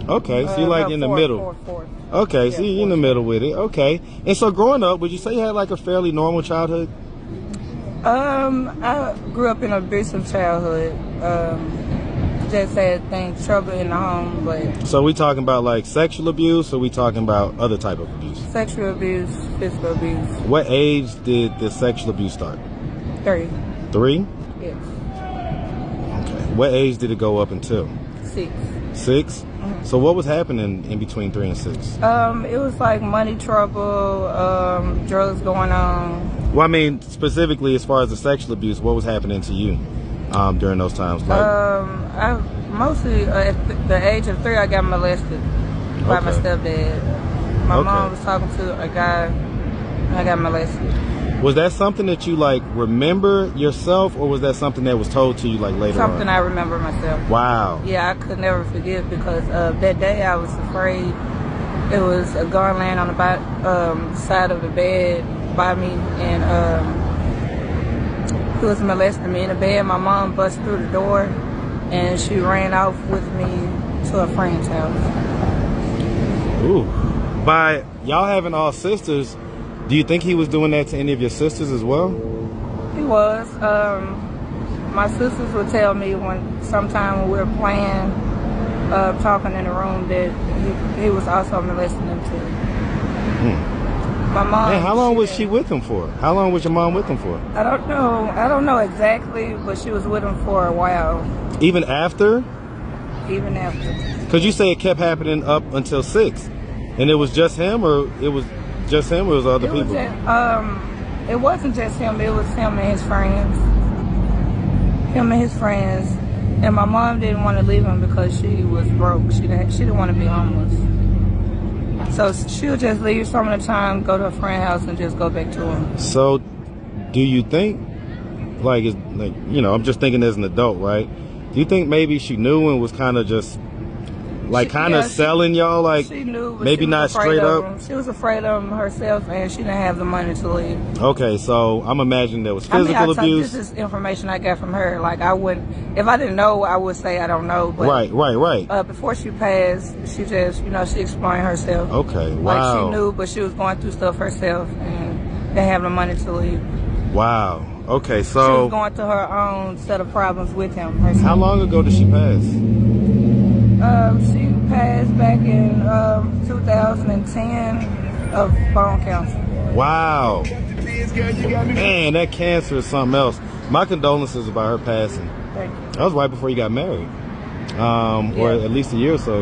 Okay, so you're like in the middle. Fourth. Okay, Yeah, so you're in the middle with it. Okay. And so growing up, would you say you had like a fairly normal childhood? I grew up in an abusive childhood. Just had things, trouble in the home, but So we talking about like sexual abuse, or we talking about other type of abuse? sexual abuse, physical abuse. What age did the sexual abuse start? 3. 3? Yes. Okay. What age did it go up until? 6. 6? So what was happening in between 3 and 6? It was like money trouble, drugs going on. Well, I mean, specifically as far as the sexual abuse, what was happening to you during those times? Like, I mostly at the age of 3, I got molested by my stepdad. My mom was talking to a guy, and I got molested. was that something that you like remember yourself, or was that something that was told to you like later on? Something I remember myself. Wow. Yeah, I could never forget because that day I was afraid. It was a gun laying on the side of the bed by me, and he was molesting me in the bed. My mom busted through the door, and she ran off with me to a friend's house. Ooh. By y'all having all sisters, do you think he was doing that to any of your sisters as well? He was. My sisters would tell me sometime when we were playing, talking in the room, that he was also molesting them too. My mom. Man, how long was she with him for? How long was your mom with him for? I don't know. I don't know exactly, but she was with him for a while. Even after? Even after. Because you say it kept happening up until 6, and it was just him, or it was just him, or it was other people? It wasn't just him. It was him and his friends. Him and his friends. And my mom didn't want to leave him because she was broke. She didn't want to be homeless. So she would just leave some of the time, go to a friend's house, and just go back to him. So, do you think, like, I'm just thinking as an adult, right? Do you think maybe she knew and was kind of just, like, selling y'all, like, she knew, but maybe she was not straight up? Him. She was afraid of him herself, and she didn't have the money to leave. Okay, so I'm imagining there was physical abuse. This is information I got from her. Like, I wouldn't, if I didn't know, I would say I don't know. But right. Before she passed, she just, she explained herself. Okay, wow. Like, she knew, but she was going through stuff herself and didn't have the money to leave. Wow. Okay, so she was going through her own set of problems with him herself. How long ago did she pass? She passed back in 2010 of bone cancer. Wow. Man, that cancer is something else. My condolences about her passing. Thank you. That was right before you got married. Or at least a year or so.